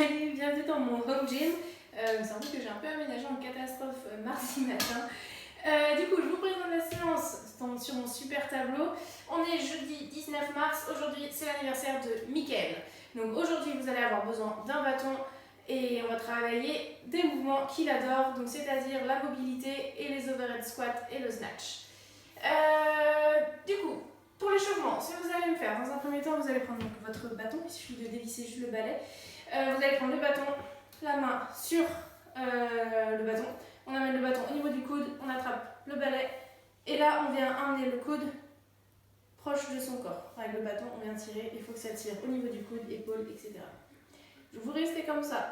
Salut, bienvenue dans mon home gym. Il me semble que j'ai un peu aménagé en catastrophe mardi matin. Du coup, je vous présente la séance sur mon super tableau. On est jeudi 19 mars. Aujourd'hui, c'est l'anniversaire de Mickaël. Donc aujourd'hui, vous allez avoir besoin d'un bâton et on va travailler des mouvements qu'il adore, donc c'est-à-dire la mobilité et les overhead squats et le snatch. Du coup, pour l'échauffement, ce que vous allez me faire, dans un premier temps, vous allez prendre donc votre bâton, il suffit de dévisser juste le balai. Vous allez prendre le bâton, la main sur le bâton, on amène le bâton au niveau du coude, on attrape le balai et là on vient amener le coude proche de son corps. Avec le bâton, on vient tirer, il faut que ça tire au niveau du coude, épaule, etc. Vous restez comme ça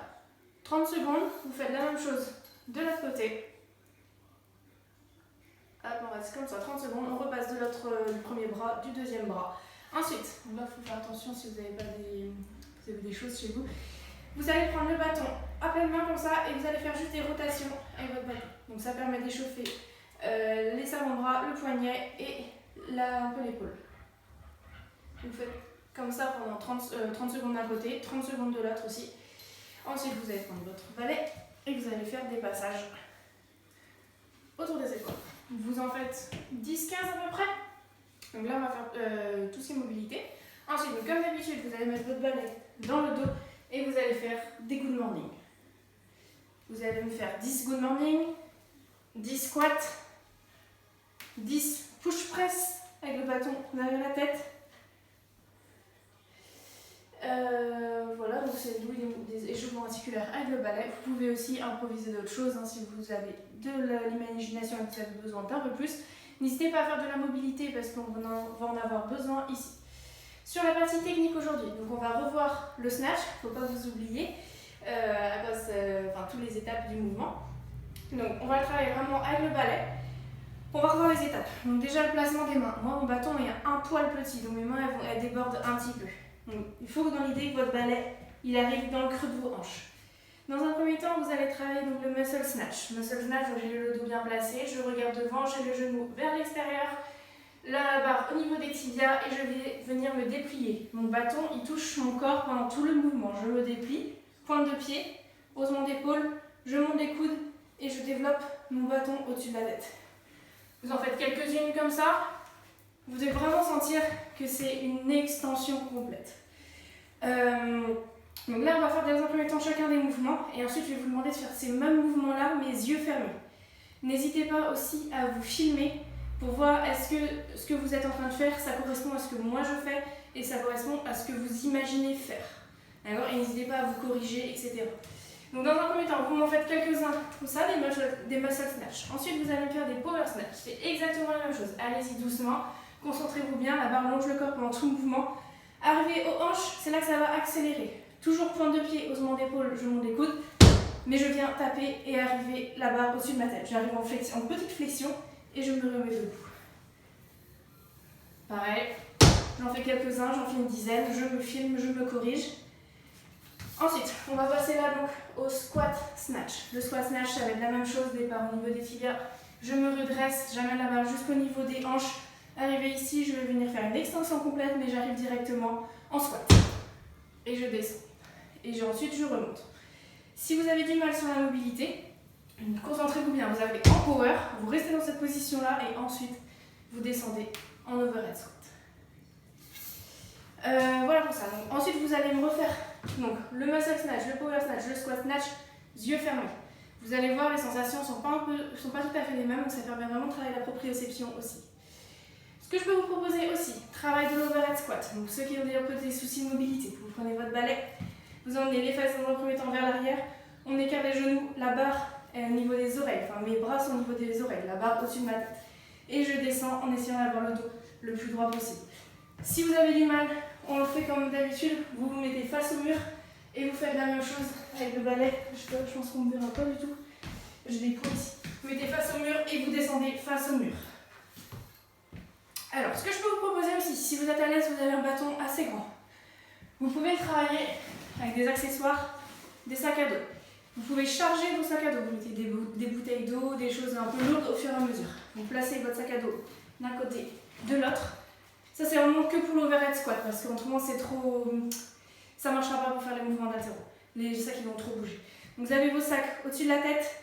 30 secondes, vous faites la même chose de l'autre côté. Hop, on reste comme ça 30 secondes, on repasse de l'autre du premier bras, du deuxième bras. Ensuite, là il faut faire attention si vous n'avez pas des choses chez vous. Vous allez prendre le bâton à pleine main comme ça et vous allez faire juste des rotations avec votre bâton. Donc ça permet d'échauffer les avant-bras, le poignet et un peu l'épaule. Vous faites comme ça pendant 30 secondes d'un côté, 30 secondes de l'autre aussi. Ensuite, vous allez prendre votre balai et vous allez faire des passages autour des épaules. Vous en faites 10-15 à peu près. Donc là, on va faire tout ce qui est mobilité. Ensuite, donc, comme d'habitude, vous allez mettre votre balai dans le dos et vous allez faire des good morning. Vous allez me faire 10 good morning, 10 squats, 10 push press avec le bâton derrière la tête. Voilà, donc c'est des échauffements articulaires avec le balai. Vous pouvez aussi improviser d'autres choses si vous avez de l'imagination et que vous avez besoin d'un peu plus. N'hésitez pas à faire de la mobilité parce qu'on va en avoir besoin ici. Sur la partie technique aujourd'hui, donc on va revoir le snatch, il ne faut pas vous oublier, toutes les étapes du mouvement. Donc on va travailler vraiment avec le balai. On va revoir les étapes. Donc déjà le placement des mains. Moi mon bâton est un poil petit, donc mes mains elles débordent un petit peu. Donc il faut que dans l'idée que votre balai il arrive dans le creux de vos hanches. Dans un premier temps, vous allez travailler donc le muscle snatch. Muscle snatch, j'ai le dos bien placé, je regarde devant, j'ai le genou vers l'extérieur, la barre au niveau des tibias et je vais venir me déplier. Mon bâton, il touche mon corps pendant tout le mouvement. Je me déplie, pointe de pied, haussement d'épaule, je monte les coudes et je développe mon bâton au-dessus de la tête. Vous en faites quelques-unes comme ça. Vous devez vraiment sentir que c'est une extension complète. Donc là, on va faire dans un premier temps chacun des mouvements et ensuite je vais vous demander de faire ces mêmes mouvements-là, mais yeux fermés. N'hésitez pas aussi à vous filmer pour voir est-ce que ce que vous êtes en train de faire, ça correspond à ce que moi je fais et ça correspond à ce que vous imaginez faire. D'accord ? Et n'hésitez pas à vous corriger, etc. Donc dans un premier temps, vous m'en faites quelques-uns comme ça, des muscle snatch. Ensuite, vous allez faire des power snatch. C'est exactement la même chose. Allez-y doucement, concentrez-vous bien, la barre longe le corps pendant tout le mouvement. Arrivez aux hanches, c'est là que ça va accélérer. Toujours pointe de pied, haussement d'épaule, je monte les coudes, mais je viens taper et arriver la barre au-dessus de ma tête. J'arrive en petite flexion et je me remets debout. Pareil, j'en fais quelques-uns, j'en fais une dizaine, je me filme, je me corrige. Ensuite, on va passer là donc au squat snatch. Le squat snatch, ça va être la même chose, départ au niveau des tibias. Je me redresse, j'amène la barre jusqu'au niveau des hanches. Arrivé ici, je vais venir faire une extension complète, mais j'arrive directement en squat. Et je descends. Et ensuite, je remonte. Si vous avez du mal sur la mobilité, concentrez-vous bien. Vous avez en power, vous restez dans cette position-là et ensuite, vous descendez en overhead squat. Voilà pour ça. Donc, ensuite, vous allez me refaire le muscle snatch, le power snatch, le squat snatch, yeux fermés. Vous allez voir, les sensations ne sont pas tout à fait les mêmes, donc ça permet vraiment de travailler la proprioception aussi. Ce que je peux vous proposer aussi, travail de l'overhead squat. Donc ceux qui ont un peu des soucis de mobilité, vous prenez votre balai, vous emmenez les fesses dans un premier temps vers l'arrière, on écarte les genoux, la barre est au niveau des oreilles, enfin mes bras sont au niveau des oreilles, la barre au-dessus de ma tête. Et je descends en essayant d'avoir le dos le plus droit possible. Si vous avez du mal, on le fait comme d'habitude, vous vous mettez face au mur et vous faites la même chose avec le balai. Je pense qu'on ne verra pas du tout. Je déploie ici. Vous mettez face au mur et vous descendez face au mur. Alors, ce que je peux vous proposer aussi, si vous êtes à l'aise, vous avez un bâton assez grand. Vous pouvez travailler avec des accessoires, des sacs à dos. Vous pouvez charger vos sacs à dos. Vous mettez des bouteilles d'eau, des choses un peu lourdes au fur et à mesure. Vous placez votre sac à dos d'un côté, de l'autre. Ça, c'est vraiment que pour l'overhead squat parce qu'autrement, c'est trop... ça ne marchera pas pour faire les mouvements d'haltéro. les sacs qui vont trop bouger. Donc vous avez vos sacs au-dessus de la tête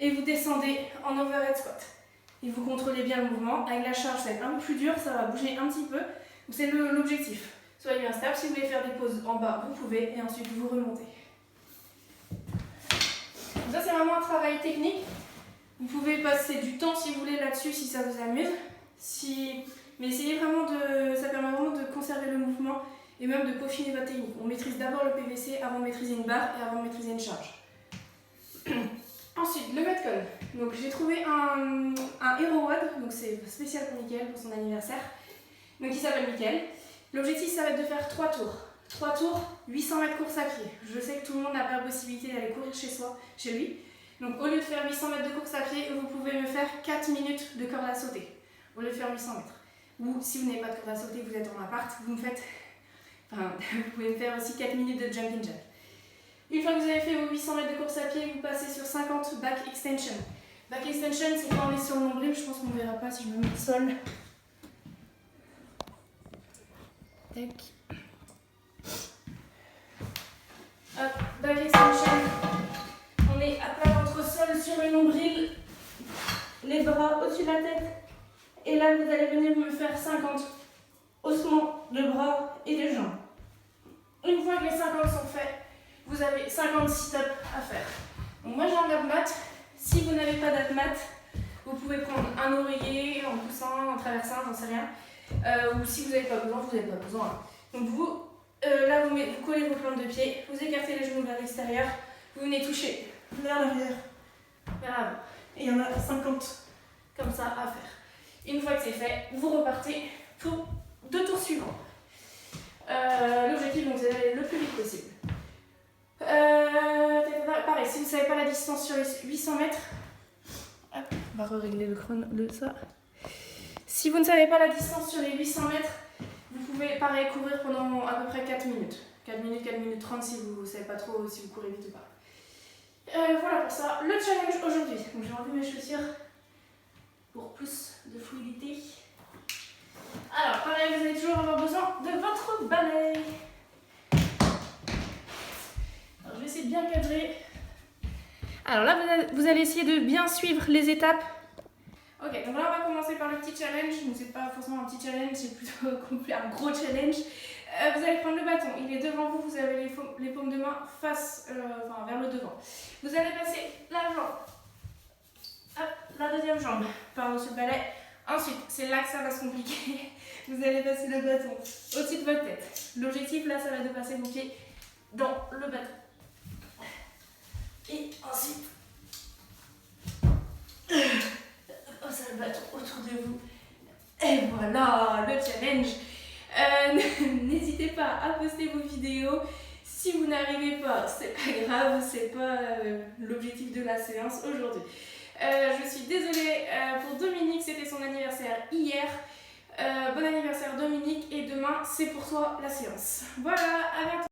et vous descendez en overhead squat. Et vous contrôlez bien le mouvement. Avec la charge, ça va être un peu plus dur, ça va bouger un petit peu. Donc c'est l'objectif. Soyez bien stable. Si vous voulez faire des pauses en bas, vous pouvez. Et ensuite, vous remontez. Donc ça, c'est vraiment un travail technique. Vous pouvez passer du temps si vous voulez là-dessus, si ça vous amuse. Mais essayez vraiment ça permet vraiment de conserver le mouvement et même de peaufiner votre technique. On maîtrise d'abord le PVC avant de maîtriser une barre et avant de maîtriser une charge. Ensuite, le Metcon. Donc j'ai trouvé un Hero WOD, donc c'est spécial pour Mickaël pour son anniversaire. Donc il s'appelle Mickaël. L'objectif, ça va être de faire 3 tours. 3 tours, 800 mètres course à pied. Je sais que tout le monde n'a pas la possibilité d'aller courir chez lui. Donc au lieu de faire 800 mètres de course à pied, vous pouvez me faire 4 minutes de corde à sauter. Au lieu de faire 800 mètres. Ou si vous n'avez pas de corde à sauter, vous êtes en appart, vous pouvez me faire aussi 4 minutes de jumping jack. Une fois que vous avez fait vos 800 mètres de course à pied, vous passez sur 50 back extension. Back extension, c'est quand on est sur le nombril, je pense qu'on ne verra pas si je me mets au sol. Tac. Hop, back extension. On est à plat ventre sol sur le nombril, les bras au-dessus de la tête. Et là, vous allez venir me faire 50 ossements de bras et de jambes. Une fois que les 50 sont faits, vous avez 50 sit-ups à faire. Donc moi j'ai un abmat. Si vous n'avez pas d'abmat, vous pouvez prendre un oreiller en poussant, en traversant, j'en sais rien. Ou si vous n'avez pas besoin, vous n'avez pas besoin. Donc vous, là vous collez vos plantes de pied, vous écartez les genoux vers l'extérieur, vous venez toucher vers l'arrière, vers l'avant. Et il y en a 50 comme ça à faire. Une fois que c'est fait, vous repartez pour 2 tours suivants. L'objectif, donc, c'est d'aller le plus vite possible. Pareil, si vous ne savez pas la distance sur les 800 mètres, hop, on va régler le chrono, ça. Si vous ne savez pas la distance sur les 800 mètres, vous pouvez, pareil, courir pendant à peu près 4 minutes. 4 minutes 30 si vous ne savez pas trop si vous courez vite ou pas. Voilà pour ça, le challenge aujourd'hui. Donc j'ai enlevé mes chaussures pour plus de fluidité. Alors, pareil, vous allez toujours avoir besoin de votre balai. Alors, je vais essayer de bien cadrer. Alors là, vous allez essayer de bien suivre les étapes. Ok, donc là, on va commencer par le petit challenge. Donc, c'est pas forcément un petit challenge, c'est plutôt un gros challenge. Vous allez prendre le bâton, il est devant vous, vous avez les paumes de main vers le devant. Vous allez passer la jambe, hop, la deuxième jambe par-dessus le balai. Ensuite, c'est là que ça va se compliquer. Vous allez passer le bâton au-dessus de votre tête. L'objectif là, ça va être de passer vos pieds dans le bâton. Et ensuite, passez le bâton autour de vous. Et voilà, le challenge. N'hésitez pas à poster vos vidéos. Si vous n'arrivez pas, c'est pas grave, c'est pas l'objectif de la séance aujourd'hui. Je suis désolée pour Dominique, c'était son anniversaire hier. Bon anniversaire Dominique et demain c'est pour toi la séance. Voilà, à bientôt.